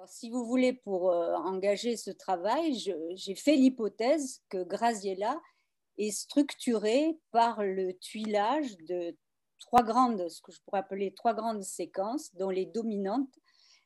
Si vous voulez, pour engager ce travail, j'ai fait l'hypothèse que Graziella est structurée par le tuilage de trois grandes, ce que je pourrais appeler trois grandes séquences, dont les dominantes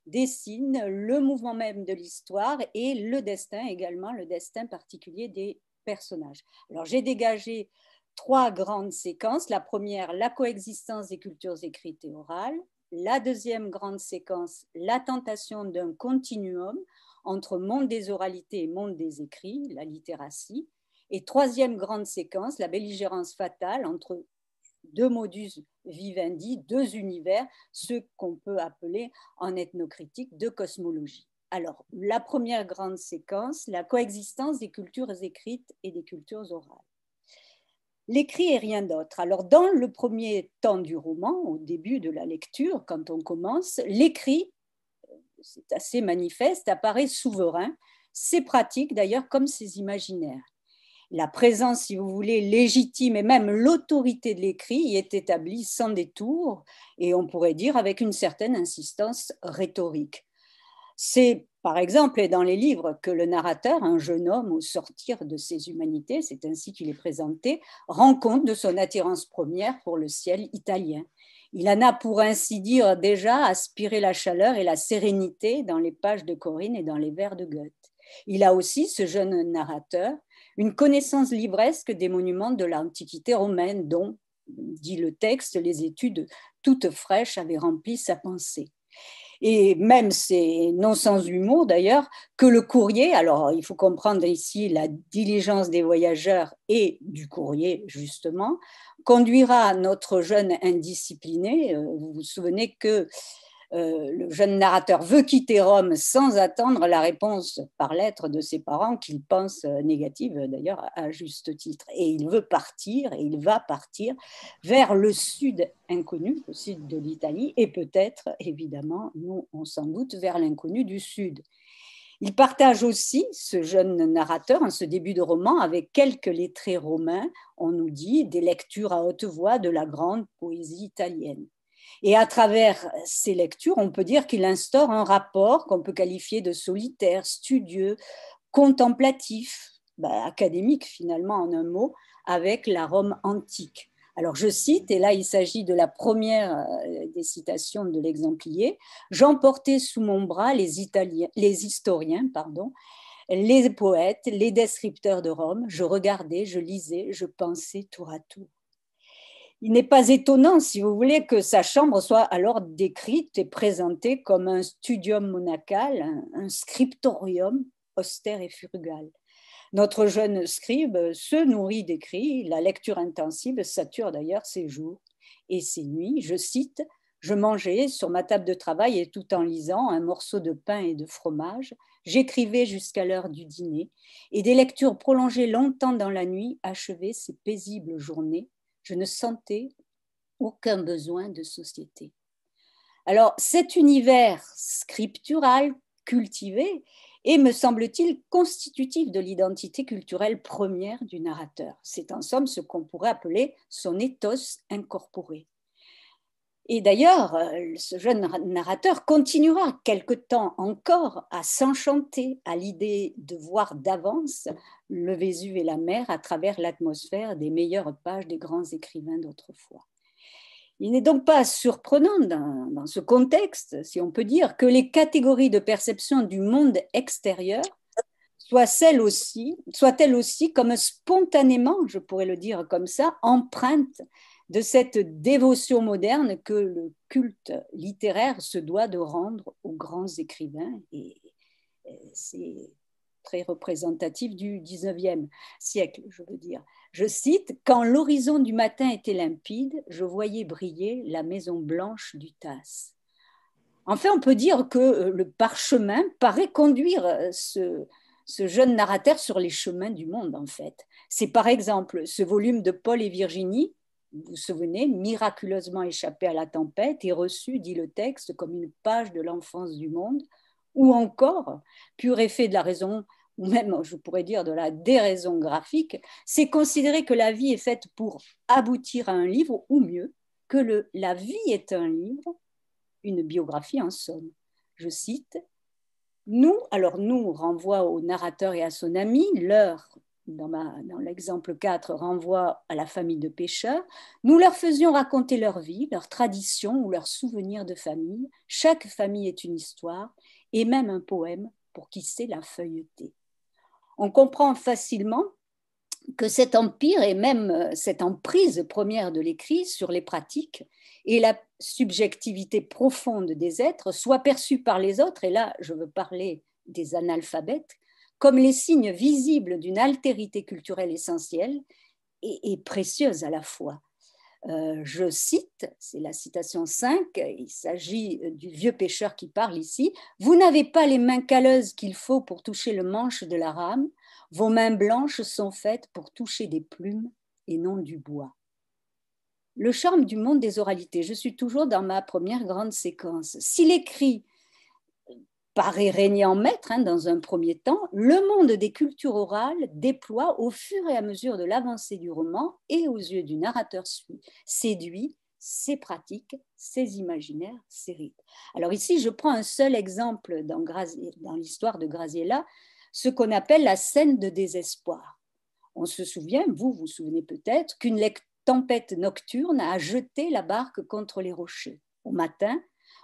dessinent le mouvement même de l'histoire et le destin également, le destin particulier des personnages. Alors j'ai dégagé trois grandes séquences. La première, la coexistence des cultures écrites et orales. La deuxième grande séquence, la tentation d'un continuum entre monde des oralités et monde des écrits, la littératie. Et troisième grande séquence, la belligérance fatale entre deux modus vivendi, deux univers, ce qu'on peut appeler en ethnocritique de cosmologie. Alors, la première grande séquence, la coexistence des cultures écrites et des cultures orales. L'écrit est rien d'autre. Alors, dans le premier temps du roman, au début de la lecture, quand on commence, l'écrit, c'est assez manifeste, apparaît souverain. C'est pratique d'ailleurs comme c'est imaginaire. La présence, si vous voulez, légitime et même l'autorité de l'écrit y est établie sans détour et on pourrait dire avec une certaine insistance rhétorique. C'est, par exemple, dans les livres que le narrateur, un jeune homme au sortir de ses humanités, c'est ainsi qu'il est présenté, rend compte de son attirance première pour le ciel italien. Il en a, pour ainsi dire, déjà aspiré la chaleur et la sérénité dans les pages de Corinne et dans les vers de Goethe. Il a aussi, ce jeune narrateur, une connaissance livresque des monuments de l'Antiquité romaine dont, dit le texte, les études toutes fraîches avaient rempli sa pensée. Et même, c'est non sans humour d'ailleurs, que le courrier, alors il faut comprendre ici la diligence des voyageurs et du courrier justement, conduira notre jeune indiscipliné, vous vous souvenez que le jeune narrateur veut quitter Rome sans attendre la réponse par lettre de ses parents, qu'il pense négative d'ailleurs à juste titre. Et il veut partir, et il va partir vers le sud inconnu, le sud de l'Italie, et peut-être, évidemment, nous, on s'en doute, vers l'inconnu du sud. Il partage aussi, ce jeune narrateur, en ce début de roman, avec quelques lettrés romains, on nous dit, des lectures à haute voix de la grande poésie italienne. Et à travers ces lectures, on peut dire qu'il instaure un rapport qu'on peut qualifier de solitaire, studieux, contemplatif, académique finalement en un mot, avec la Rome antique. Alors je cite, et là il s'agit de la première des citations de l'exemplier, j'emportais sous mon bras les historiens, les poètes, les descripteurs de Rome, je regardais, je lisais, je pensais tour à tour. Il n'est pas étonnant, si vous voulez, que sa chambre soit alors décrite et présentée comme un studium monacal, un scriptorium austère et frugal. Notre jeune scribe se nourrit d'écrits, la lecture intensive sature d'ailleurs ses jours et ses nuits. Je cite, je mangeais sur ma table de travail et tout en lisant un morceau de pain et de fromage, j'écrivais jusqu'à l'heure du dîner et des lectures prolongées longtemps dans la nuit achevaient ces paisibles journées. Je ne sentais aucun besoin de société. Alors, cet univers scriptural, cultivé, est, me semble-t-il, constitutif de l'identité culturelle première du narrateur. C'est en somme ce qu'on pourrait appeler son ethos incorporé. Et d'ailleurs, ce jeune narrateur continuera quelque temps encore à s'enchanter à l'idée de voir d'avance le Vésuve et la mer à travers l'atmosphère des meilleures pages des grands écrivains d'autrefois. Il n'est donc pas surprenant dans ce contexte, si on peut dire, que les catégories de perception du monde extérieur soient-elles aussi, comme spontanément, je pourrais le dire comme ça, empreintes de cette dévotion moderne que le culte littéraire se doit de rendre aux grands écrivains. Et c'est très représentatif du 19e siècle, je veux dire. Je cite, « Quand l'horizon du matin était limpide, je voyais briller la maison blanche du Tasse. » Enfin, on peut dire que le parchemin paraît conduire ce jeune narrateur sur les chemins du monde, en fait. C'est par exemple ce volume de Paul et Virginie, vous vous souvenez, miraculeusement échappé à la tempête et reçu, dit le texte, comme une page de l'enfance du monde, ou encore, pur effet de la raison, ou même, je pourrais dire, de la déraison graphique, c'est considérer que la vie est faite pour aboutir à un livre, ou mieux, que la vie est un livre, une biographie en somme. Je cite, Nous renvoie au narrateur et à son ami, leur, dans l'exemple 4, renvoie à la famille de pêcheurs. Nous leur faisions raconter leur vie, leurs traditions ou leurs souvenirs de famille. Chaque famille est une histoire et même un poème pour qui sait la feuilleter. On comprend facilement que cet empire et même cette emprise première de l'écrit sur les pratiques et la subjectivité profonde des êtres soient perçus par les autres, et là je veux parler des analphabètes, comme les signes visibles d'une altérité culturelle essentielle et précieuse à la fois. Je cite, c'est la citation 5, il s'agit du vieux pêcheur qui parle ici. Vous n'avez pas les mains calleuses qu'il faut pour toucher le manche de la rame. Vos mains blanches sont faites pour toucher des plumes et non du bois. Le charme du monde des oralités. Je suis toujours dans ma première grande séquence. Si l'écrit paraît régner en maître dans un premier temps, le monde des cultures orales déploie au fur et à mesure de l'avancée du roman et aux yeux du narrateur séduit ses pratiques, ses imaginaires, ses rites. Alors ici, je prends un seul exemple dans l'histoire de Graziella, ce qu'on appelle la scène de désespoir. On se souvient, vous vous souvenez peut-être, qu'une tempête nocturne a jeté la barque contre les rochers. Au matin,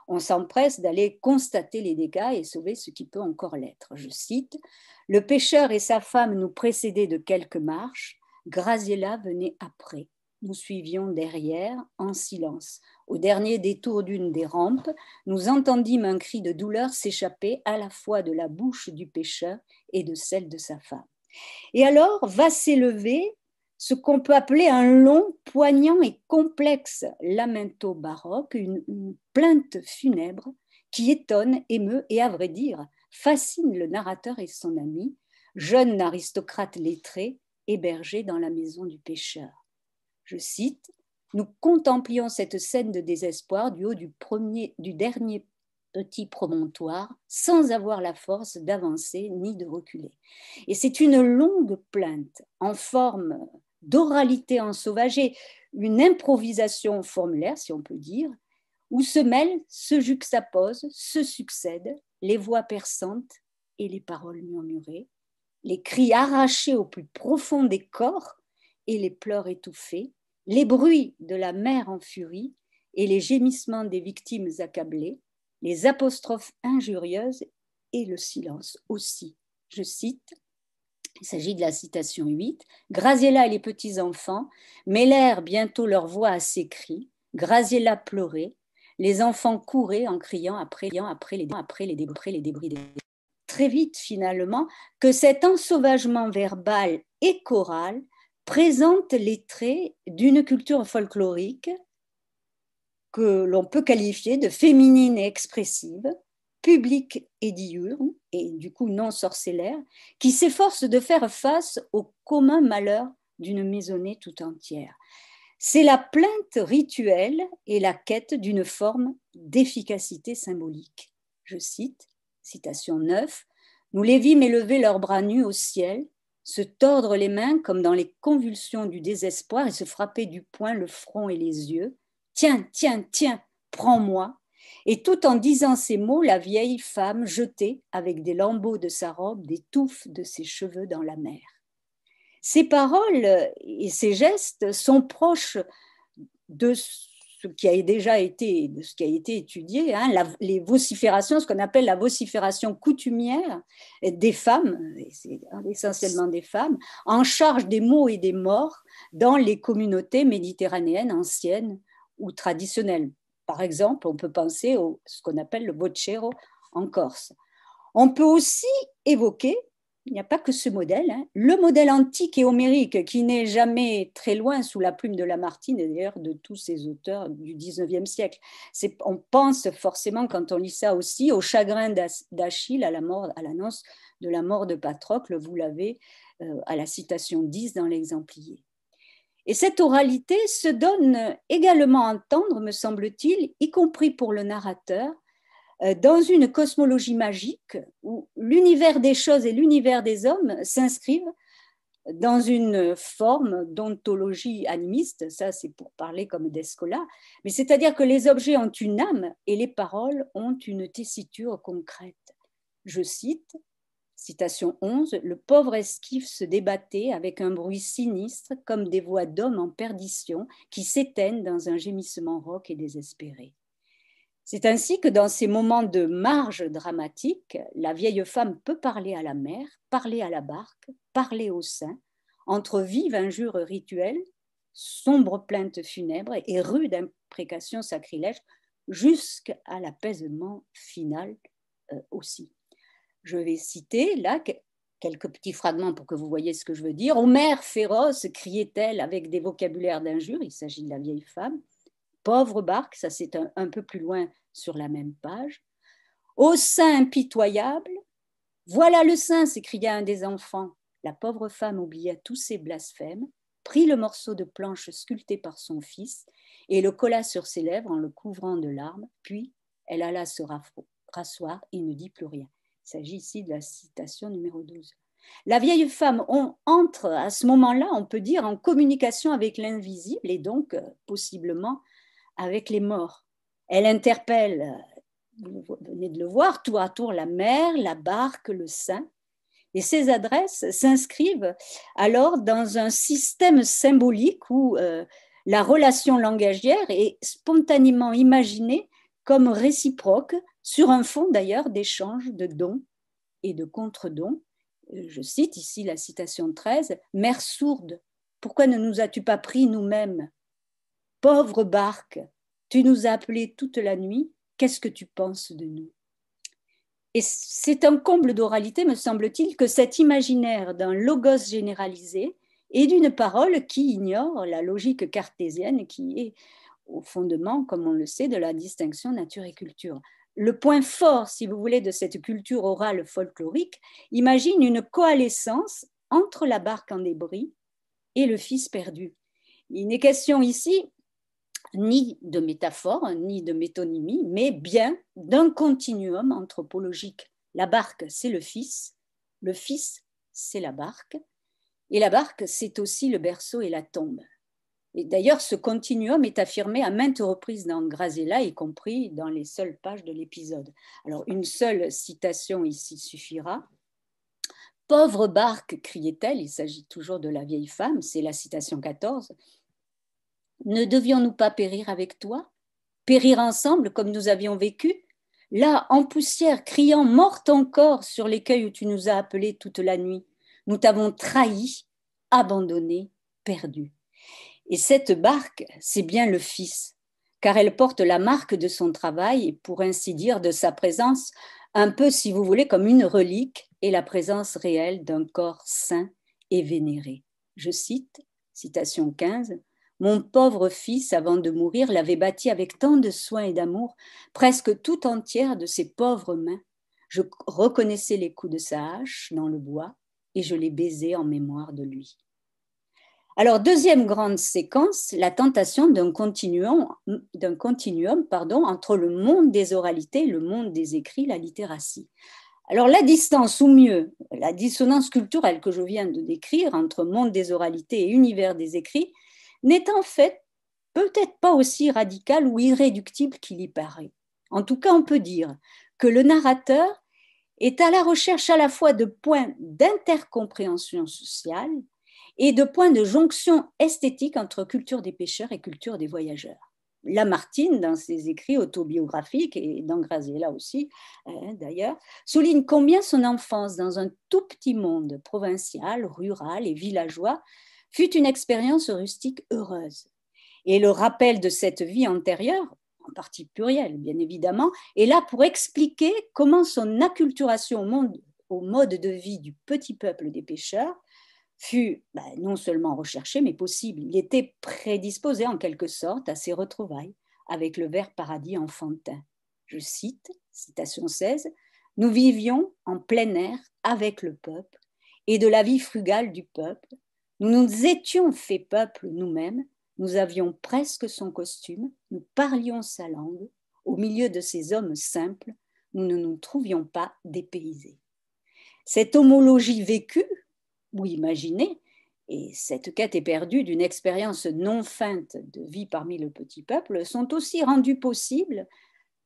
on s'empresse d'aller constater les dégâts et sauver ce qui peut encore l'être. Je cite, « Le pêcheur et sa femme nous précédaient de quelques marches, Graziella venait après. Nous suivions derrière en silence. Au dernier détour d'une des rampes, nous entendîmes un cri de douleur s'échapper à la fois de la bouche du pêcheur et de celle de sa femme. Et alors va s'élever ce qu'on peut appeler un long, poignant et complexe lamento baroque, une plainte funèbre qui étonne, émeut et, à vrai dire, fascine le narrateur et son ami, jeune aristocrate lettré, hébergé dans la maison du pêcheur. Je cite, « Nous contemplions cette scène de désespoir du haut du dernier petit promontoire, sans avoir la force d'avancer ni de reculer. » Et c'est une longue plainte en forme d'oralité ensauvagée, une improvisation formulaire, si on peut dire, où se mêlent, se juxtaposent, se succèdent les voix perçantes et les paroles murmurées, les cris arrachés au plus profond des corps et les pleurs étouffés, les bruits de la mer en furie et les gémissements des victimes accablées, les apostrophes injurieuses et le silence aussi. Je cite, il s'agit de la citation 8, « Graziella et les petits-enfants mêlèrent bientôt leur voix à ces cris, Graziella pleurait, les enfants couraient en criant après les débris. Très vite, finalement, que cet ensauvagement verbal et choral présente les traits d'une culture folklorique que l'on peut qualifier de féminine et expressive, publique et diurne, et du coup non sorcellaire, qui s'efforce de faire face au commun malheur d'une maisonnée tout entière. C'est la plainte rituelle et la quête d'une forme d'efficacité symbolique. Je cite, citation 9, « Nous les vîmes élever leurs bras nus au ciel, se tordre les mains comme dans les convulsions du désespoir et se frapper du poing le front et les yeux. Tiens, tiens, tiens, prends-moi. » Et tout en disant ces mots, la vieille femme jetait, avec des lambeaux de sa robe, des touffes de ses cheveux dans la mer. Ces paroles et ces gestes sont proches de ce qui a déjà été, de ce qui a été étudié, les vociférations, ce qu'on appelle la vocifération coutumière des femmes, et c'est essentiellement des femmes, en charge des maux et des morts dans les communautés méditerranéennes anciennes ou traditionnelles. Par exemple, on peut penser à ce qu'on appelle le vocero en Corse. On peut aussi évoquer, il n'y a pas que ce modèle, le modèle antique et homérique qui n'est jamais très loin sous la plume de Lamartine et d'ailleurs de tous ces auteurs du 19e siècle. On pense forcément, quand on lit ça aussi, au chagrin d'Achille à l'annonce de la mort de Patrocle, vous l'avez à la citation 10 dans l'exemplier. Et cette oralité se donne également à entendre, me semble-t-il, y compris pour le narrateur, dans une cosmologie magique où l'univers des choses et l'univers des hommes s'inscrivent dans une forme d'ontologie animiste, ça c'est pour parler comme d'Escola, mais c'est-à-dire que les objets ont une âme et les paroles ont une tessiture concrète. Je cite, citation 11, « Le pauvre esquif se débattait avec un bruit sinistre comme des voix d'hommes en perdition qui s'éteignent dans un gémissement rauque et désespéré. » C'est ainsi que dans ces moments de marge dramatique, la vieille femme peut parler à la mer, parler à la barque, parler au sein, entre vives injures rituelles, sombres plaintes funèbres et rudes imprécations sacrilèges, jusqu'à l'apaisement final aussi. Je vais citer là quelques petits fragments pour que vous voyez ce que je veux dire. « Ô mère féroce, criait-elle avec des vocabulaires d'injures, il s'agit de la vieille femme. Pauvre barque, ça c'est un peu plus loin sur la même page. Ô sein impitoyable, voilà le sein, s'écria un des enfants. La pauvre femme oublia tous ses blasphèmes, prit le morceau de planche sculpté par son fils et le colla sur ses lèvres en le couvrant de larmes, puis elle alla se rasseoir et ne dit plus rien. » Il s'agit ici de la citation numéro 12. La vieille femme entre à ce moment-là, on peut dire, en communication avec l'invisible et donc possiblement avec les morts. Elle interpelle, vous venez de le voir, tour à tour la mer, la barque, le sein. Et ces adresses s'inscrivent alors dans un système symbolique où la relation langagière est spontanément imaginée comme réciproque, sur un fond d'ailleurs d'échange de dons et de contre-dons. Je cite ici la citation 13, « Mère sourde, pourquoi ne nous as-tu pas pris nous-mêmes? Pauvre barque, tu nous as appelés toute la nuit, qu'est-ce que tu penses de nous ?» Et c'est un comble d'oralité, me semble-t-il, que cet imaginaire d'un logos généralisé et d'une parole qui ignore la logique cartésienne qui est au fondement, comme on le sait, de la distinction nature et culture. Le point fort, si vous voulez, de cette culture orale folklorique imagine une coalescence entre la barque en débris et le fils perdu. Il n'est question ici ni de métaphore, ni de métonymie, mais bien d'un continuum anthropologique. La barque, c'est le fils, c'est la barque, et la barque, c'est aussi le berceau et la tombe. Et d'ailleurs, ce continuum est affirmé à maintes reprises dans Graziella, y compris dans les seules pages de l'épisode. Alors, une seule citation ici suffira. « Pauvre barque, criait-elle », il s'agit toujours de la vieille femme, c'est la citation 14, « ne devions-nous pas périr avec toi? Périr ensemble comme nous avions vécu? Là, en poussière, criant, morte encore sur l'écueil où tu nous as appelés toute la nuit. Nous t'avons trahi, abandonné, perdu. » Et cette barque, c'est bien le Fils, car elle porte la marque de son travail et pour ainsi dire de sa présence, un peu, si vous voulez, comme une relique et la présence réelle d'un corps saint et vénéré. Je cite, citation 15, « Mon pauvre fils, avant de mourir, l'avait bâti avec tant de soin et d'amour, presque tout entière de ses pauvres mains. Je reconnaissais les coups de sa hache dans le bois et je les baisais en mémoire de lui. » Alors, deuxième grande séquence, la tentation d'un continuum entre le monde des oralités et le monde des écrits, la littératie. Alors, la distance, ou mieux, la dissonance culturelle que je viens de décrire entre monde des oralités et univers des écrits n'est en fait peut-être pas aussi radicale ou irréductible qu'il y paraît. En tout cas, on peut dire que le narrateur est à la recherche à la fois de points d'intercompréhension sociale et de points de jonction esthétique entre culture des pêcheurs et culture des voyageurs. Lamartine, dans ses écrits autobiographiques, et dans Graziella aussi, d'ailleurs, souligne combien son enfance dans un tout petit monde provincial, rural et villageois fut une expérience rustique heureuse. Et le rappel de cette vie antérieure, en partie plurielle bien évidemment, est là pour expliquer comment son acculturation au mode de vie du petit peuple des pêcheurs fut non seulement recherché, mais possible. Il était prédisposé en quelque sorte à ces retrouvailles avec le vert paradis enfantin. Je cite, citation 16, « Nous vivions en plein air avec le peuple et de la vie frugale du peuple. Nous nous étions fait peuple nous-mêmes, nous avions presque son costume, nous parlions sa langue. Au milieu de ces hommes simples, nous ne nous trouvions pas dépaysés. » Cette homologie vécue ou imaginée, et cette quête éperdue d'une expérience non feinte de vie parmi le petit peuple, sont aussi rendues possibles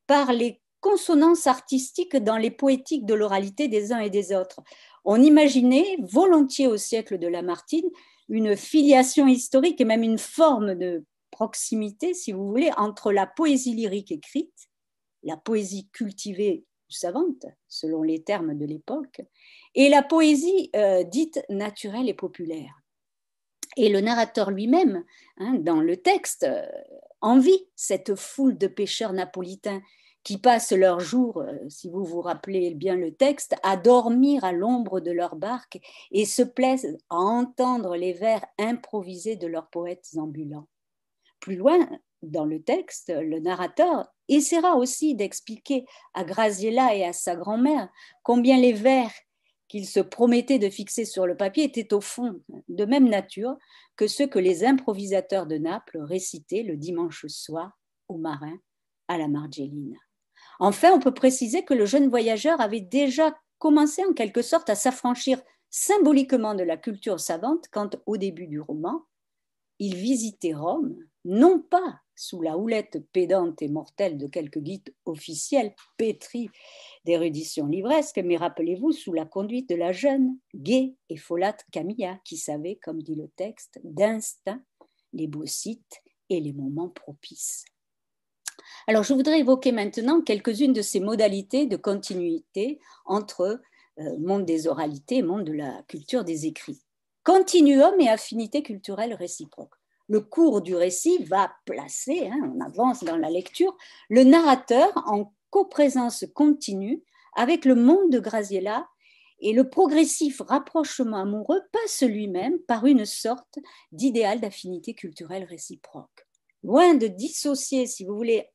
par les consonance artistique dans les poétiques de l'oralité des uns et des autres. On imaginait volontiers au siècle de Lamartine une filiation historique et même une forme de proximité, si vous voulez, entre la poésie lyrique écrite, la poésie cultivée ou savante, selon les termes de l'époque, et la poésie dite naturelle et populaire. Et le narrateur lui-même, dans le texte, envie cette foule de pêcheurs napolitains qui passent leur jour, si vous vous rappelez bien le texte, à dormir à l'ombre de leur barque et se plaisent à entendre les vers improvisés de leurs poètes ambulants. Plus loin dans le texte, le narrateur essaiera aussi d'expliquer à Graziella et à sa grand-mère combien les vers qu'il se promettait de fixer sur le papier étaient au fond de même nature que ceux que les improvisateurs de Naples récitaient le dimanche soir aux marins à la Margellina. Enfin, on peut préciser que le jeune voyageur avait déjà commencé en quelque sorte à s'affranchir symboliquement de la culture savante quand, au début du roman, il visitait Rome, non pas sous la houlette pédante et mortelle de quelques guides officiels pétris d'érudition livresque, mais rappelez-vous, sous la conduite de la jeune, gaie et folâtre Camilla, qui savait, comme dit le texte, d'instinct les beaux sites et les moments propices. Alors, je voudrais évoquer maintenant quelques-unes de ces modalités de continuité entre monde des oralités et monde de la culture des écrits. Continuum et affinité culturelle réciproque. Le cours du récit va placer, on avance dans la lecture, le narrateur en coprésence continue avec le monde de Graziella et le progressif rapprochement amoureux passe lui-même par une sorte d'idéal d'affinité culturelle réciproque. Loin de dissocier, si vous voulez,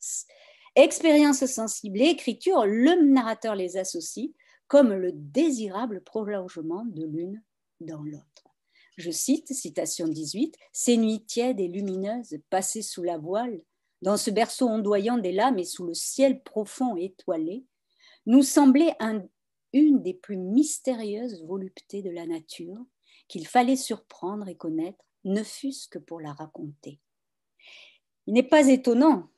expérience sensible et écriture, le narrateur les associe comme le désirable prolongement de l'une dans l'autre. Je cite, citation 18, « Ces nuits tièdes et lumineuses passées sous la voile, dans ce berceau ondoyant des lames et sous le ciel profond et étoilé, nous semblaient une des plus mystérieuses voluptés de la nature qu'il fallait surprendre et connaître, ne fût-ce que pour la raconter. » Il n'est pas étonnant,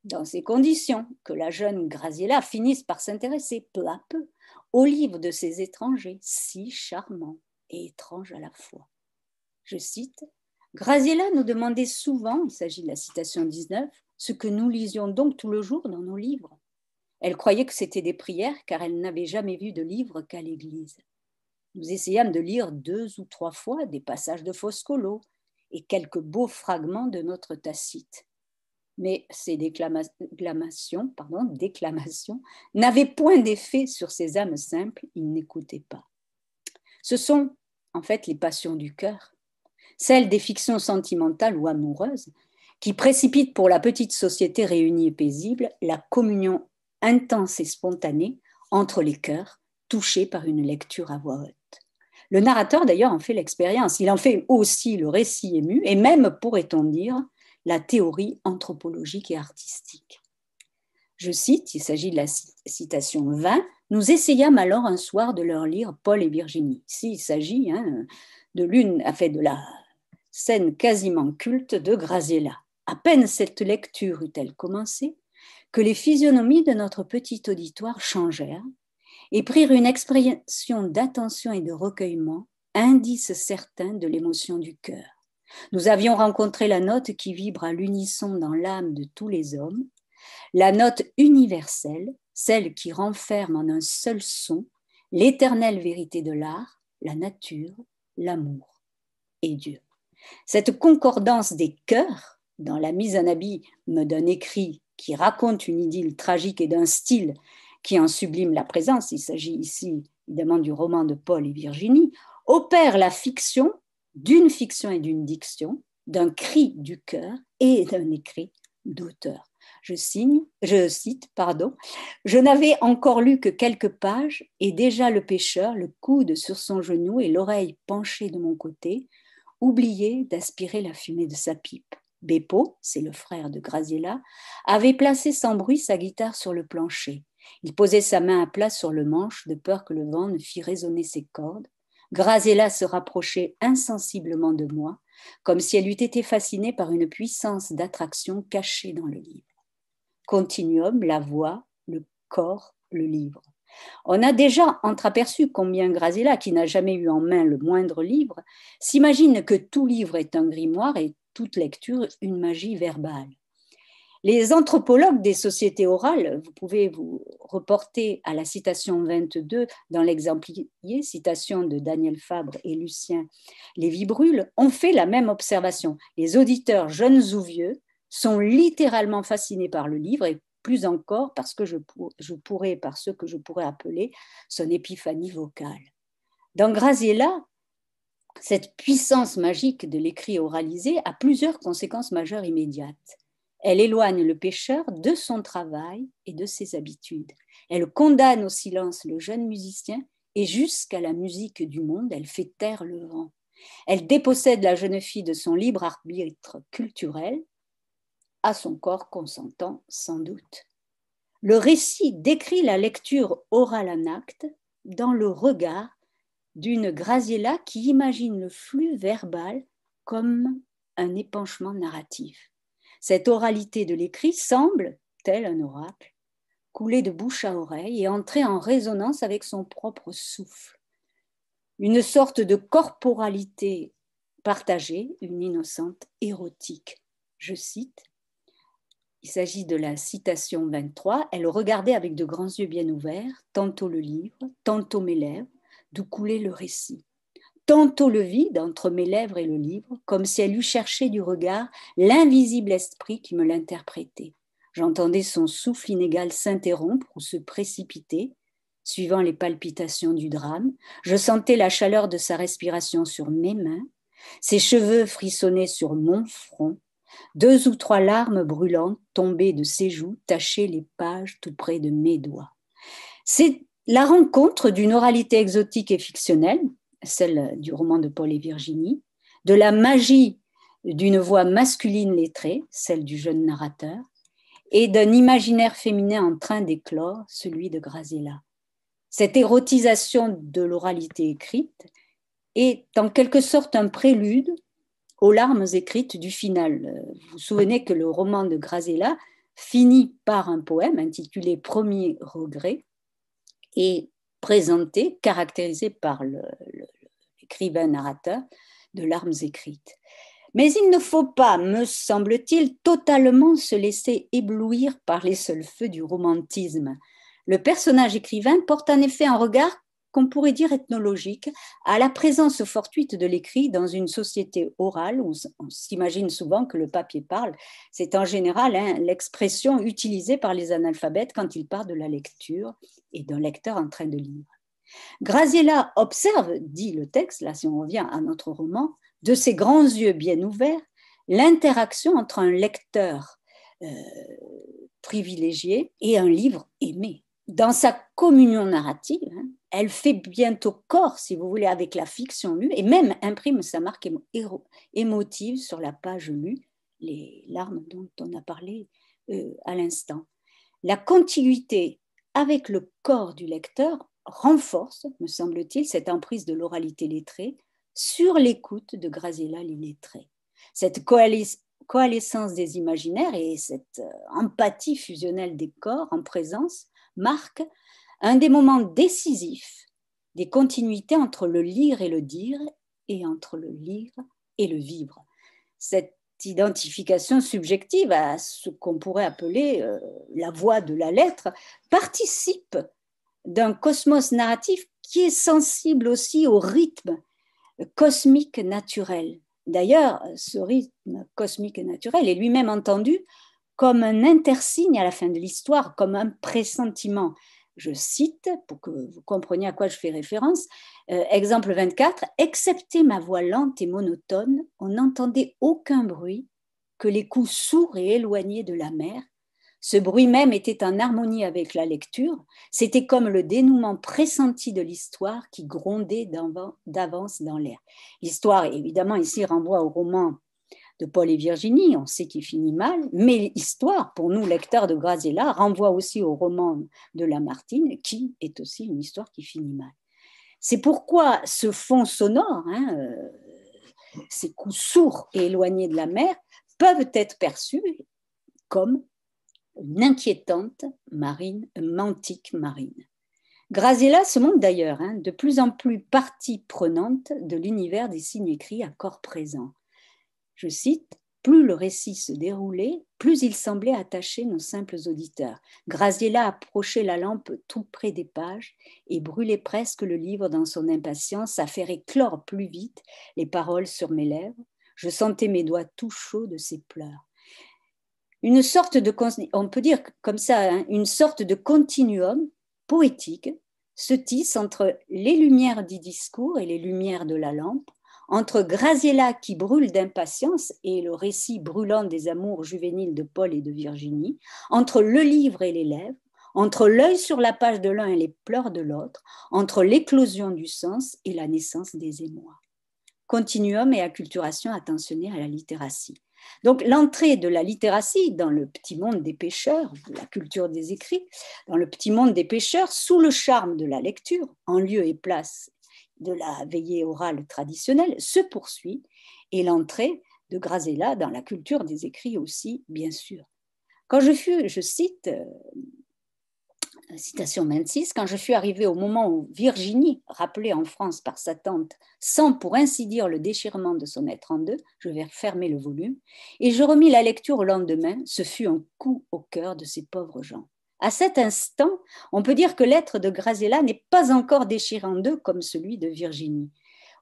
dans ces conditions, que la jeune Graziella finisse par s'intéresser peu à peu aux livres de ces étrangers, si charmants et étranges à la fois. Je cite, « Graziella nous demandait souvent, il s'agit de la citation 19, ce que nous lisions donc tout le jour dans nos livres. Elle croyait que c'était des prières car elle n'avait jamais vu de livre qu'à l'église. Nous essayâmes de lire 2 ou 3 fois des passages de Foscolo et quelques beaux fragments de notre Tacite. Mais ces déclamations n'avaient point d'effet sur ces âmes simples, ils n'écoutaient pas. Ce sont en fait les passions du cœur, celles des fictions sentimentales ou amoureuses, qui précipitent pour la petite société réunie et paisible la communion intense et spontanée entre les cœurs, touchés par une lecture à voix haute. Le narrateur d'ailleurs en fait l'expérience, il en fait aussi le récit ému, et même, pourrait-on dire, la théorie anthropologique et artistique. Je cite, il s'agit de la citation 20, « Nous essayâmes alors un soir de leur lire Paul et Virginie. » Ici, il s'agit de la scène quasiment culte de Graziella. À peine cette lecture eut-elle commencé que les physionomies de notre petit auditoire changèrent et prirent une expression d'attention et de recueillement, indice certain de l'émotion du cœur. Nous avions rencontré la note qui vibre à l'unisson dans l'âme de tous les hommes, la note universelle, celle qui renferme en un seul son l'éternelle vérité de l'art, la nature, l'amour et Dieu. Cette concordance des cœurs dans la mise en abîme d'un écrit qui raconte une idylle tragique et d'un style qui en sublime la présence, il s'agit ici évidemment du roman de Paul et Virginie, opère la fiction d'une fiction et d'une diction, d'un cri du cœur et d'un écrit d'auteur. Je cite, je n'avais encore lu que quelques pages et déjà le pêcheur, le coude sur son genou et l'oreille penchée de mon côté, oubliait d'aspirer la fumée de sa pipe. Beppo, c'est le frère de Graziella, avait placé sans bruit sa guitare sur le plancher. Il posait sa main à plat sur le manche de peur que le vent ne fît résonner ses cordes. Graziella se rapprochait insensiblement de moi, comme si elle eût été fascinée par une puissance d'attraction cachée dans le livre. Continuum, la voix, le corps, le livre. On a déjà entreaperçu combien Graziella, qui n'a jamais eu en main le moindre livre, s'imagine que tout livre est un grimoire et toute lecture une magie verbale. Les anthropologues des sociétés orales, vous pouvez vous reporter à la citation 22 dans l'exemplier, citation de Daniel Fabre et Lucien Lévy-Bruhl, ont fait la même observation. Les auditeurs, jeunes ou vieux, sont littéralement fascinés par le livre et plus encore par ce que je pourrais appeler son épiphanie vocale. Dans Graziella, cette puissance magique de l'écrit oralisé a plusieurs conséquences majeures immédiates. Elle éloigne le pêcheur de son travail et de ses habitudes. Elle condamne au silence le jeune musicien et jusqu'à la musique du monde, elle fait taire le vent. Elle dépossède la jeune fille de son libre arbitre culturel, à son corps consentant sans doute. Le récit décrit la lecture orale en acte dans le regard d'une Graziella qui imagine le flux verbal comme un épanchement narratif. Cette oralité de l'écrit semble, tel un oracle, couler de bouche à oreille et entrer en résonance avec son propre souffle. Une sorte de corporalité partagée, une innocente érotique. Je cite, il s'agit de la citation 23, elle regardait avec de grands yeux bien ouverts, tantôt le livre, tantôt mes lèvres, d'où coulait le récit. Tantôt le vide entre mes lèvres et le livre, comme si elle eût cherché du regard l'invisible esprit qui me l'interprétait. J'entendais son souffle inégal s'interrompre ou se précipiter, suivant les palpitations du drame. Je sentais la chaleur de sa respiration sur mes mains, ses cheveux frissonnaient sur mon front, 2 ou 3 larmes brûlantes tombaient de ses joues, tachaient les pages tout près de mes doigts. C'est la rencontre d'une oralité exotique et fictionnelle, celle du roman de Paul et Virginie, de la magie d'une voix masculine lettrée, celle du jeune narrateur, et d'un imaginaire féminin en train d'éclore, celui de Graziella. Cette érotisation de l'oralité écrite est en quelque sorte un prélude aux larmes écrites du final. Vous vous souvenez que le roman de Graziella finit par un poème intitulé « Premier regret » et présenté, caractérisé par l'écrivain narrateur, de larmes écrites. Mais il ne faut pas, me semble-t-il, totalement se laisser éblouir par les seuls feux du romantisme. Le personnage écrivain porte en effet un regard qu'on pourrait dire ethnologique, à la présence fortuite de l'écrit dans une société orale où on s'imagine souvent que le papier parle. C'est en général l'expression utilisée par les analphabètes quand ils parlent de la lecture et d'un lecteur en train de lire. Graziella observe, dit le texte, là si on revient à notre roman, de ses grands yeux bien ouverts, l'interaction entre un lecteur privilégié et un livre aimé. Dans sa communion narrative, elle fait bientôt corps, si vous voulez, avec la fiction lue et même imprime sa marque émotive sur la page lue, les larmes dont on a parlé à l'instant. La contiguïté avec le corps du lecteur renforce, me semble-t-il, cette emprise de l'oralité lettrée sur l'écoute de Graziella l'illettrée. Cette coalescence des imaginaires et cette empathie fusionnelle des corps en présence marque un des moments décisifs des continuités entre le lire et le dire et entre le lire et le vivre. Cette identification subjective à ce qu'on pourrait appeler la voix de la lettre participe d'un cosmos narratif qui est sensible aussi au rythme cosmique naturel. D'ailleurs, ce rythme cosmique naturel est lui-même entendu comme un intersigne à la fin de l'histoire, comme un pressentiment. Je cite, pour que vous compreniez à quoi je fais référence, exemple 24, « Excepté ma voix lente et monotone, on n'entendait aucun bruit que les coups sourds et éloignés de la mer. Ce bruit même était en harmonie avec la lecture. C'était comme le dénouement pressenti de l'histoire qui grondait d'avance dans l'air. » L'histoire, évidemment, ici renvoie au roman de Paul et Virginie, on sait qu'il finit mal, mais l'histoire, pour nous, lecteurs de Graziella, renvoie aussi au roman de Lamartine, qui est aussi une histoire qui finit mal. C'est pourquoi ce fond sonore, ces coups sourds et éloignés de la mer, peuvent être perçus comme une inquiétante mantique marine. Graziella se montre d'ailleurs de plus en plus partie prenante de l'univers des signes écrits à corps présent. Je cite, « Plus le récit se déroulait, plus il semblait attacher nos simples auditeurs. Graziella approchait la lampe tout près des pages et brûlait presque le livre dans son impatience à faire éclore plus vite les paroles sur mes lèvres. Je sentais mes doigts tout chauds de ses pleurs. » Une sorte de, on peut dire comme ça, une sorte de continuum poétique se tisse entre les lumières du discours et les lumières de la lampe, entre Graziella qui brûle d'impatience et le récit brûlant des amours juvéniles de Paul et de Virginie, entre le livre et les lèvres, entre l'œil sur la page de l'un et les pleurs de l'autre, entre l'éclosion du sens et la naissance des émois. Continuum et acculturation attentionnée à la littératie. Donc l'entrée de la littératie dans le petit monde des pêcheurs, de la culture des écrits, dans le petit monde des pêcheurs, sous le charme de la lecture, en lieu et place de la veillée orale traditionnelle, se poursuit, et l'entrée de Graziella dans la culture des écrits aussi, bien sûr. Quand je cite, citation 26, quand je fus arrivée au moment où Virginie, rappelée en France par sa tante, sent pour ainsi dire le déchirement de son être en deux, je vais fermer le volume, et je remis la lecture au lendemain, ce fut un coup au cœur de ces pauvres gens. À cet instant, on peut dire que l'être de Graziella n'est pas encore déchiré en deux comme celui de Virginie.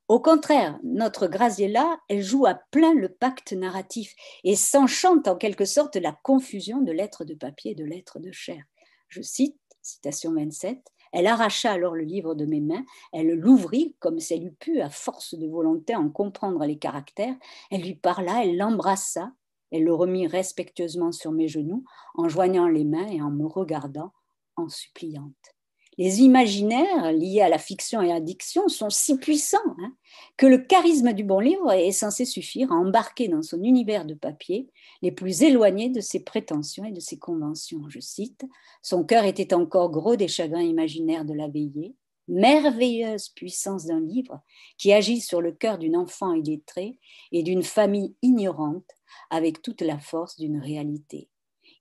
Au contraire, notre Graziella, elle joue à plein le pacte narratif et s'enchante en quelque sorte la confusion de l'être de papier et de l'être de chair. Je cite, citation 27, « Elle arracha alors le livre de mes mains, elle l'ouvrit comme si elle eût pu, à force de volonté, en comprendre les caractères, elle lui parla, elle l'embrassa, elle le remit respectueusement sur mes genoux, en joignant les mains et en me regardant en suppliante. » Les imaginaires liés à la fiction et à la diction sont si puissants que le charisme du bon livre est censé suffire à embarquer dans son univers de papier les plus éloignés de ses prétentions et de ses conventions. Je cite, « Son cœur était encore gros des chagrins imaginaires de la veillée, merveilleuse puissance d'un livre qui agit sur le cœur d'une enfant illettrée et d'une famille ignorante avec toute la force d'une réalité.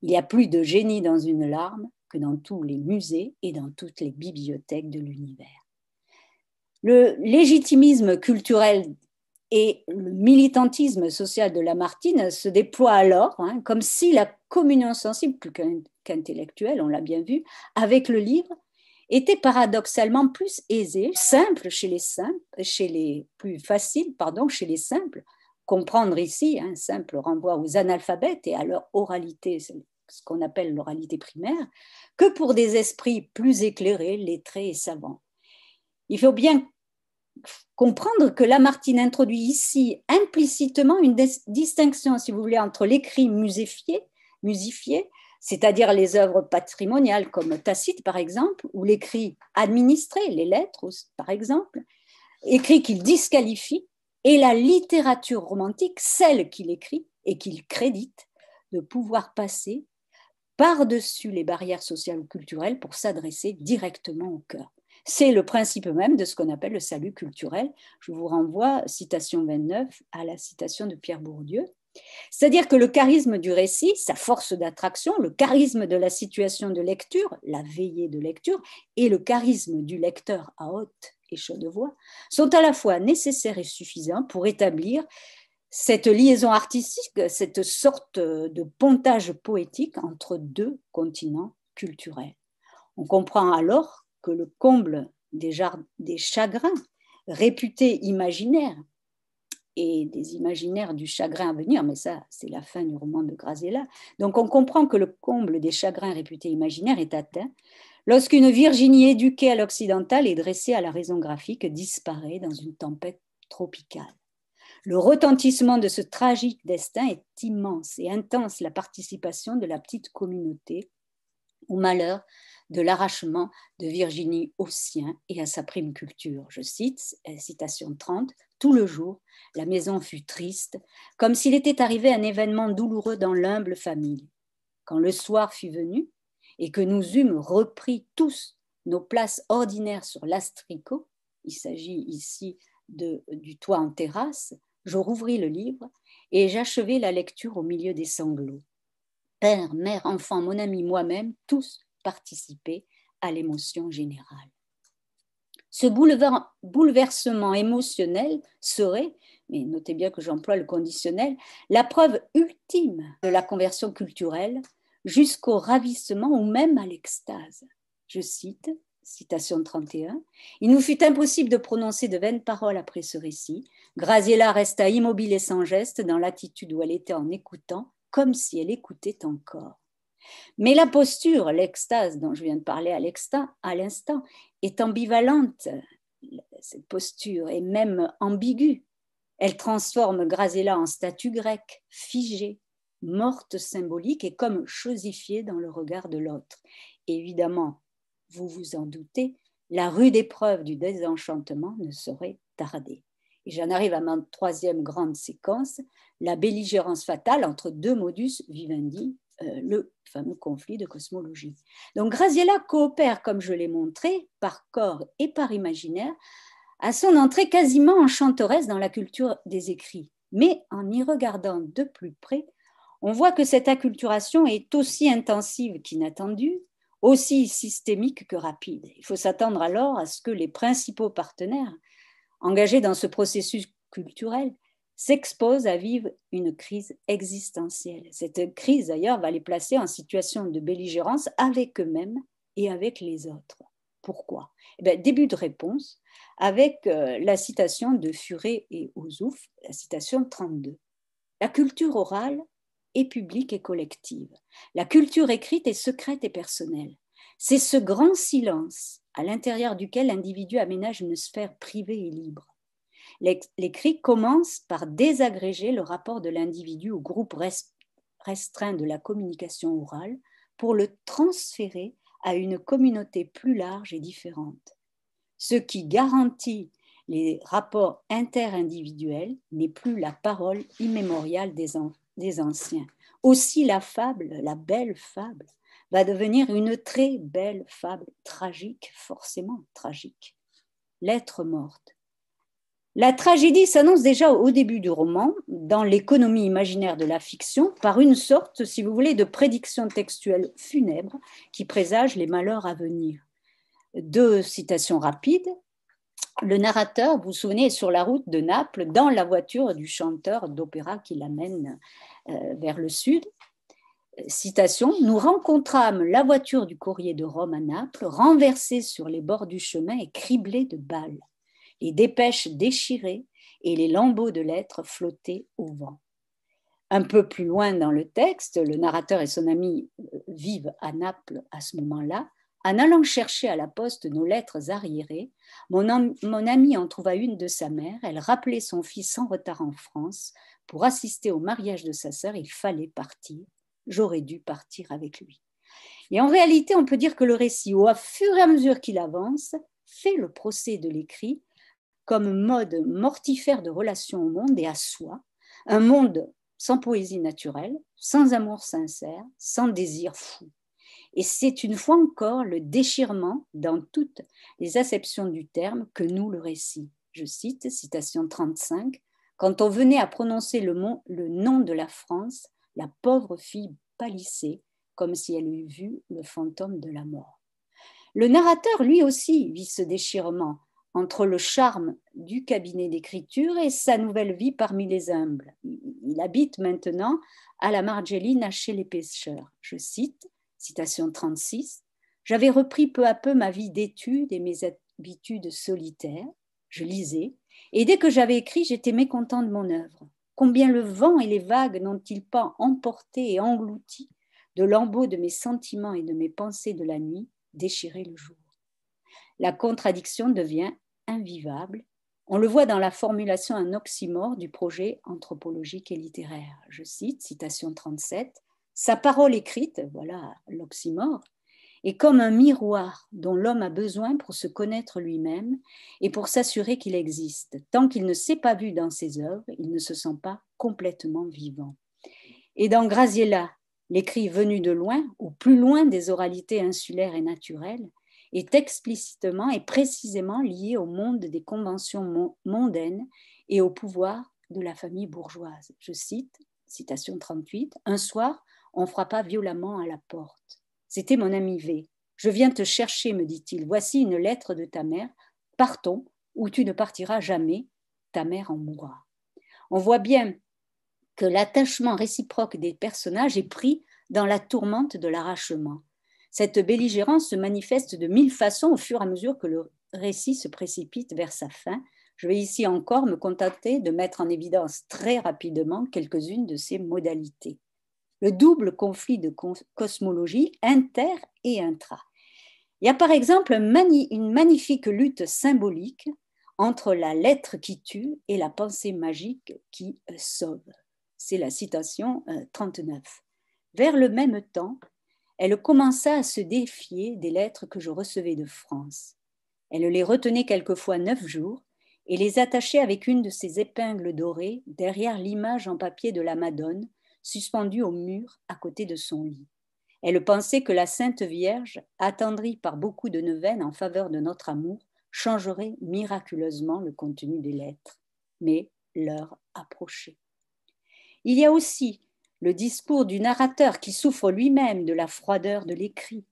Il y a plus de génie dans une larme que dans tous les musées et dans toutes les bibliothèques de l'univers. » Le légitimisme culturel et le militantisme social de Lamartine se déploient alors, comme si la communion sensible, plus qu'intellectuelle, on l'a bien vu, avec le livre, était paradoxalement plus aisée, simple chez les plus facile, chez les simples. Comprendre ici, simple renvoie aux analphabètes et à leur oralité, ce qu'on appelle l'oralité primaire, que pour des esprits plus éclairés, lettrés et savants. Il faut bien comprendre que Lamartine introduit ici implicitement une distinction, si vous voulez, entre l'écrit musifié, c'est-à-dire les œuvres patrimoniales comme Tacite par exemple, ou l'écrit administré, les lettres par exemple, écrit qu'il disqualifie, et la littérature romantique, celle qu'il écrit et qu'il crédite, de pouvoir passer par-dessus les barrières sociales ou culturelles pour s'adresser directement au cœur. C'est le principe même de ce qu'on appelle le salut culturel. Je vous renvoie, citation 29, à la citation de Pierre Bourdieu. C'est-à-dire que le charisme du récit, sa force d'attraction, le charisme de la situation de lecture, la veillée de lecture, et le charisme du lecteur à haute et chaude voix, sont à la fois nécessaires et suffisants pour établir cette liaison artistique, cette sorte de pontage poétique entre deux continents culturels. On comprend alors que le comble des chagrins réputés imaginaires et des imaginaires du chagrin à venir, mais ça, c'est la fin du roman de Graziella. Donc, on comprend que le comble des chagrins réputés imaginaires est atteint lorsqu'une Virginie éduquée à l'occidental et dressée à la raison graphique disparaît dans une tempête tropicale. Le retentissement de ce tragique destin est immense et intense la participation de la petite communauté au malheur de l'arrachement de Virginie au sien et à sa prime culture. Je cite, citation 30, « Tout le jour, la maison fut triste, comme s'il était arrivé un événement douloureux dans l'humble famille. Quand le soir fut venu et que nous eûmes repris tous nos places ordinaires sur l'astricot, il s'agit ici du toit en terrasse, je rouvris le livre et j'achevai la lecture au milieu des sanglots. Père, mère, enfant, mon ami, moi-même, tous participaient à l'émotion générale. Ce bouleversement émotionnel serait, mais notez bien que j'emploie le conditionnel, la preuve ultime de la conversion culturelle jusqu'au ravissement ou même à l'extase. Je cite, citation 31, « Il nous fut impossible de prononcer de vaines paroles après ce récit. Graziella resta immobile et sans geste dans l'attitude où elle était en écoutant, comme si elle écoutait encore. » Mais la posture, l'extase dont je viens de parler à l'instant, est ambivalente. Cette posture est même ambiguë. Elle transforme Graziella en statue grecque, figée, morte symbolique et comme chosifiée dans le regard de l'autre. Évidemment, vous vous en doutez, la rude épreuve du désenchantement ne saurait tarder. Et j'en arrive à ma troisième grande séquence, la belligérance fatale entre deux modus vivendi, le fameux conflit de cosmologie. Donc Graziella coopère, comme je l'ai montré, par corps et par imaginaire, à son entrée quasiment enchanteresse dans la culture des écrits. Mais en y regardant de plus près, on voit que cette acculturation est aussi intensive qu'inattendue, aussi systémique que rapide. Il faut s'attendre alors à ce que les principaux partenaires engagés dans ce processus culturel s'exposent à vivre une crise existentielle. Cette crise, d'ailleurs, va les placer en situation de belligérance avec eux-mêmes et avec les autres. Pourquoi ? Début de réponse avec la citation de Furet et Ozouf, la citation 32. La culture orale est publique et collective. La culture écrite est secrète et personnelle. C'est ce grand silence à l'intérieur duquel l'individu aménage une sphère privée et libre. L'écrit commence par désagréger le rapport de l'individu au groupe restreint de la communication orale pour le transférer à une communauté plus large et différente. Ce qui garantit les rapports interindividuels n'est plus la parole immémoriale des anciens. Aussi la fable, la belle fable, va devenir une très belle fable tragique, forcément tragique. L'être morte. La tragédie s'annonce déjà au début du roman, dans l'économie imaginaire de la fiction, par une sorte, si vous voulez, de prédiction textuelle funèbre qui présage les malheurs à venir. Deux citations rapides. Le narrateur, vous vous souvenez, est sur la route de Naples, dans la voiture du chanteur d'opéra qui l'amène vers le sud. Citation, « Nous rencontrâmes la voiture du courrier de Rome à Naples, renversée sur les bords du chemin et criblée de balles. Les dépêches déchirées et les lambeaux de lettres flottaient au vent. » Un peu plus loin dans le texte, le narrateur et son ami vivent à Naples à ce moment-là. En allant chercher à la poste nos lettres arriérées, mon ami en trouva une de sa mère. Elle rappelait son fils en retard en France. Pour assister au mariage de sa sœur, il fallait partir. J'aurais dû partir avec lui. Et en réalité, on peut dire que le récit, au fur et à mesure qu'il avance, fait le procès de l'écrit comme mode mortifère de relation au monde et à soi, un monde sans poésie naturelle, sans amour sincère, sans désir fou. Et c'est une fois encore le déchirement dans toutes les acceptions du terme que noue le récit. Je cite, citation 35, « Quand on venait à prononcer le nom de la France, la pauvre fille pâlissait comme si elle eût vu le fantôme de la mort. » Le narrateur, lui aussi, vit ce déchirement entre le charme du cabinet d'écriture et sa nouvelle vie parmi les humbles. Il habite maintenant à la Margellina chez les pêcheurs. Je cite, citation 36, « J'avais repris peu à peu ma vie d'études et mes habitudes solitaires. Je lisais, et dès que j'avais écrit, j'étais mécontent de mon œuvre. Combien le vent et les vagues n'ont-ils pas emporté et englouti de lambeaux de mes sentiments et de mes pensées de la nuit, déchiré le jour. » La contradiction devient invivable. On le voit dans la formulation un oxymore du projet anthropologique et littéraire. Je cite, citation 37, « Sa parole écrite, voilà l'oxymore, est comme un miroir dont l'homme a besoin pour se connaître lui-même et pour s'assurer qu'il existe. Tant qu'il ne s'est pas vu dans ses œuvres, il ne se sent pas complètement vivant. » Et dans Graziella, l'écrit venu de loin, ou plus loin des oralités insulaires et naturelles, est explicitement et précisément lié au monde des conventions mondaines et au pouvoir de la famille bourgeoise. Je cite, citation 38, « Un soir, on frappa violemment à la porte. C'était mon ami V. Je viens te chercher, me dit-il. Voici une lettre de ta mère. Partons, ou tu ne partiras jamais. Ta mère en mourra. On voit bien que l'attachement réciproque des personnages est pris dans la tourmente de l'arrachement. Cette belligérance se manifeste de 1000 façons au fur et à mesure que le récit se précipite vers sa fin. Je vais ici encore me contenter de mettre en évidence très rapidement quelques-unes de ces modalités. Le double conflit de cosmologie inter et intra. Il y a par exemple une magnifique lutte symbolique entre la lettre qui tue et la pensée magique qui sauve. C'est la citation 39. Vers le même temps, elle commença à se défier des lettres que je recevais de France. Elle les retenait quelquefois 9 jours et les attachait avec une de ses épingles dorées derrière l'image en papier de la Madone, suspendue au mur à côté de son lit. Elle pensait que la Sainte Vierge, attendrie par beaucoup de neuvaines en faveur de notre amour, changerait miraculeusement le contenu des lettres. Mais l'heure approchait. Il y a aussi le discours du narrateur qui souffre lui-même de la froideur de l'écrit.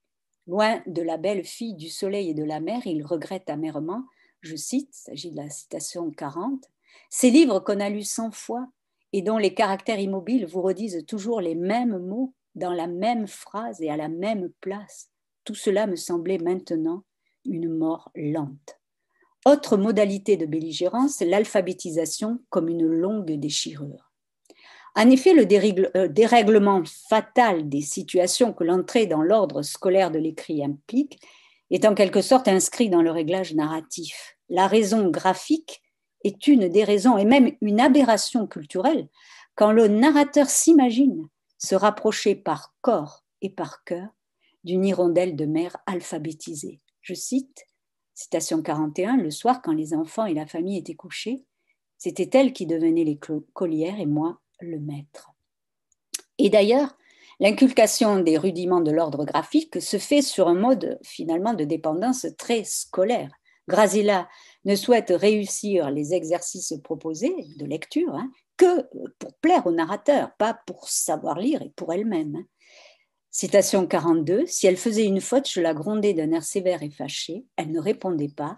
Loin de la belle fille du soleil et de la mer, il regrette amèrement, je cite, il s'agit de la citation 40, « Ces livres qu'on a lus 100 fois et dont les caractères immobiles vous redisent toujours les mêmes mots dans la même phrase et à la même place. Tout cela me semblait maintenant une mort lente. » Autre modalité de belligérance, l'alphabétisation comme une longue déchirure. En effet, le dérèglement fatal des situations que l'entrée dans l'ordre scolaire de l'écrit implique est en quelque sorte inscrit dans le réglage narratif. La raison graphique est une des raisons, et même une aberration culturelle, quand le narrateur s'imagine se rapprocher par corps et par cœur d'une hirondelle de mer alphabétisée. Je cite, citation 41, « Le soir, quand les enfants et la famille étaient couchés, c'était elle qui devenait l'écolière et moi, le maître. » Et d'ailleurs, l'inculcation des rudiments de l'ordre graphique se fait sur un mode finalement de dépendance très scolaire. Graziella ne souhaite réussir les exercices proposés de lecture que pour plaire au narrateur, pas pour savoir lire et pour elle-même. Citation 42, « Si elle faisait une faute, je la grondais d'un air sévère et fâché. Elle ne répondait pas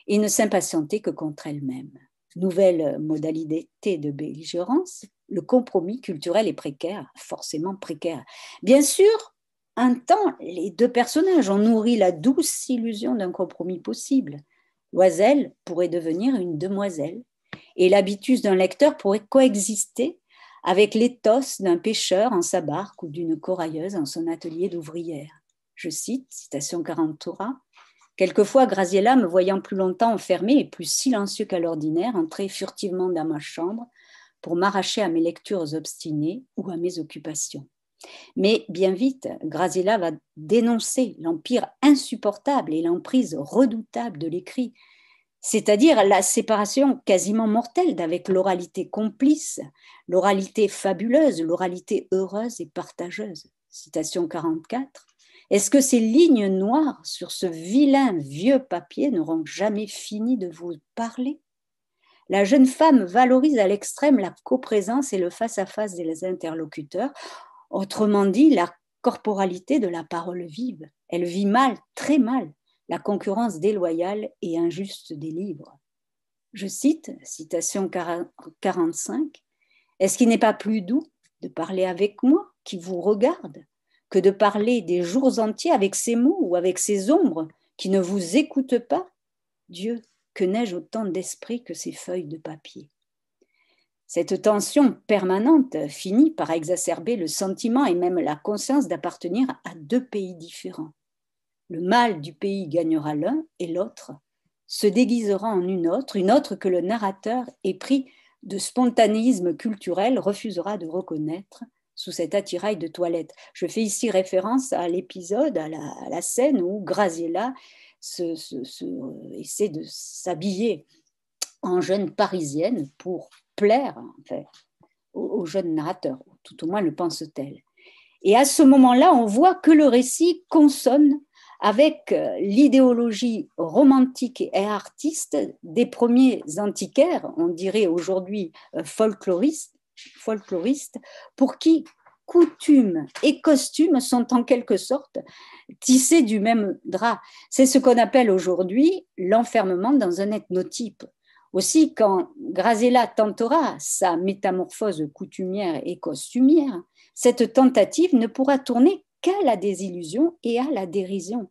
et ne s'impatientait que contre elle-même. » Nouvelle modalité de belligérance, le compromis culturel est précaire, forcément précaire. Bien sûr, un temps, les deux personnages ont nourri la douce illusion d'un compromis possible. Loisel pourrait devenir une demoiselle et l'habitus d'un lecteur pourrait coexister avec l'éthos d'un pêcheur en sa barque ou d'une corailleuse en son atelier d'ouvrière. Je cite, citation 43, « Quelquefois, Graziella, me voyant plus longtemps enfermé et plus silencieux qu'à l'ordinaire, entrait furtivement dans ma chambre pour m'arracher à mes lectures obstinées ou à mes occupations. Mais bien vite, Graziella va dénoncer l'empire insupportable et l'emprise redoutable de l'écrit, c'est-à-dire la séparation quasiment mortelle d'avec l'oralité complice, l'oralité fabuleuse, l'oralité heureuse et partageuse. » Citation 44. Est-ce que ces lignes noires sur ce vilain vieux papier n'auront jamais fini de vous parler? La jeune femme valorise à l'extrême la coprésence et le face-à-face des interlocuteurs, autrement dit, la corporalité de la parole vive. Elle vit mal, très mal, la concurrence déloyale et injuste des livres. Je cite, citation 45, « Est-ce qu'il n'est pas plus doux de parler avec moi qui vous regarde que de parler des jours entiers avec ces mots ou avec ces ombres qui ne vous écoutent pas? Dieu, que n'ai-je autant d'esprit que ces feuilles de papier ?» Cette tension permanente finit par exacerber le sentiment et même la conscience d'appartenir à deux pays différents. Le mal du pays gagnera l'un et l'autre se déguisera en une autre que le narrateur, épris de spontanéisme culturel, refusera de reconnaître sous cet attirail de toilette. Je fais ici référence à l'épisode, à la scène où Graziella essaie de s'habiller en jeune parisienne pour plaire au jeune narrateur, tout au moins le pense-t-elle. Et à ce moment-là, on voit que le récit consonne avec l'idéologie romantique et artiste des premiers antiquaires, on dirait aujourd'hui folkloristes, pour qui coutumes et costumes sont en quelque sorte tissés du même drap. C'est ce qu'on appelle aujourd'hui l'enfermement dans un ethnotype. Aussi, quand Grazella tentera sa métamorphose coutumière et costumière, cette tentative ne pourra tourner qu'à la désillusion et à la dérision.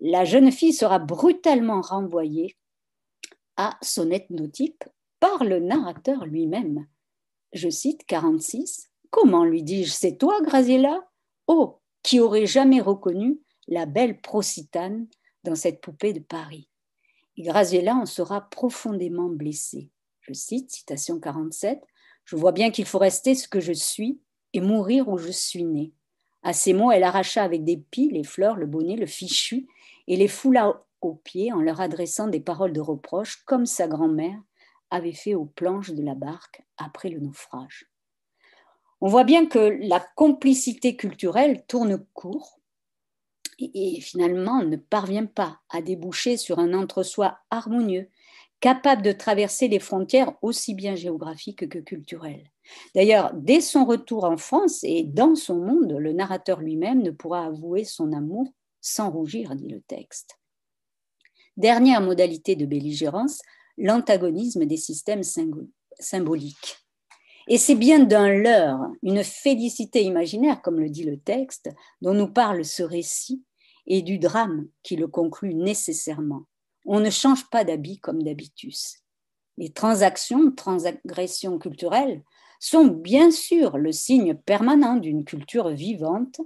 La jeune fille sera brutalement renvoyée à son ethnotype par le narrateur lui-même. Je cite 46. « Comment, lui dis-je, c'est toi, Grazella ? Oh, qui aurait jamais reconnu la belle Procitane dans cette poupée de Paris ?» Et Grazella en sera profondément blessée. Je cite, citation 47, « Je vois bien qu'il faut rester ce que je suis et mourir où je suis née. » À ces mots, elle arracha avec dépit les fleurs, le bonnet, le fichu et les foula aux pieds en leur adressant des paroles de reproche comme sa grand-mère avait fait aux planches de la barque après le naufrage. On voit bien que la complicité culturelle tourne court et finalement ne parvient pas à déboucher sur un entre-soi harmonieux, capable de traverser les frontières aussi bien géographiques que culturelles. D'ailleurs, dès son retour en France et dans son monde, le narrateur lui-même ne pourra avouer son amour sans rougir, dit le texte. Dernière modalité de belligérance, l'antagonisme des systèmes symboliques. Et c'est bien d'un leurre, une félicité imaginaire, comme le dit le texte, dont nous parle ce récit, et du drame qui le conclut nécessairement. On ne change pas d'habit comme d'habitus. Les transgressions culturelles sont bien sûr le signe permanent d'une culture vivante,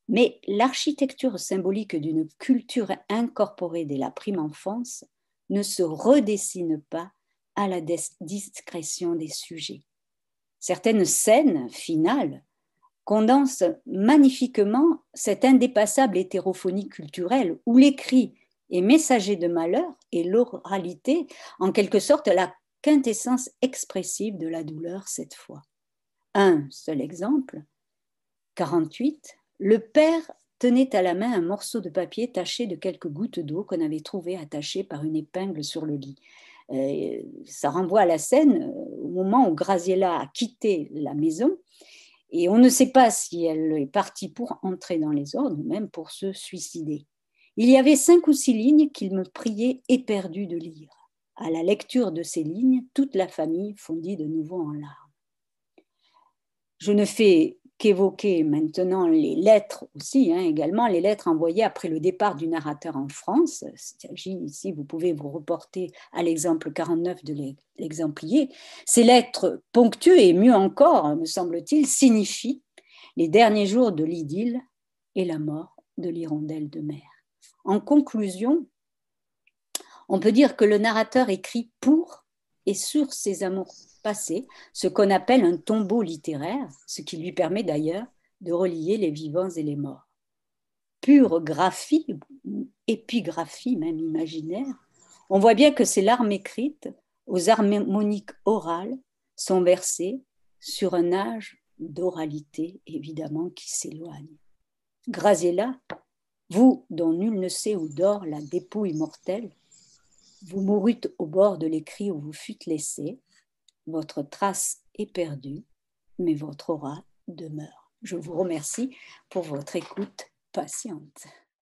mais l'architecture symbolique d'une culture incorporée dès la prime enfance ne se redessine pas à la discrétion des sujets. Certaines scènes finales condensent magnifiquement cette indépassable hétérophonie culturelle où l'écrit est messager de malheur et l'oralité, en quelque sorte, la quintessence expressive de la douleur cette fois. Un seul exemple, 48, le père tenait à la main un morceau de papier taché de quelques gouttes d'eau qu'on avait trouvé attachées par une épingle sur le lit. Ça renvoie à la scène au moment où Graziella a quitté la maison et on ne sait pas si elle est partie pour entrer dans les ordres ou même pour se suicider. Il y avait 5 ou 6 lignes qu'il me priait éperdu de lire. À la lecture de ces lignes, toute la famille fondit de nouveau en larmes. Je ne fais qu'évoquer maintenant les lettres aussi, également les lettres envoyées après le départ du narrateur en France. Ici, vous pouvez vous reporter à l'exemple 49 de l'exemplier. Ces lettres ponctuent et mieux encore, me semble-t-il, signifient les derniers jours de l'idylle et la mort de l'hirondelle de mer. En conclusion, on peut dire que le narrateur écrit pour et sur ses amours passés, ce qu'on appelle un tombeau littéraire, ce qui lui permet d'ailleurs de relier les vivants et les morts. Pure graphie, épigraphie même imaginaire, on voit bien que ces larmes écrites aux harmoniques orales sont versées sur un âge d'oralité évidemment qui s'éloigne. Graziella, vous dont nul ne sait où dort la dépouille mortelle, vous mourûtes au bord de l'écrit où vous fûtes laissé. Votre trace est perdue, mais votre aura demeure. Je vous remercie pour votre écoute patiente.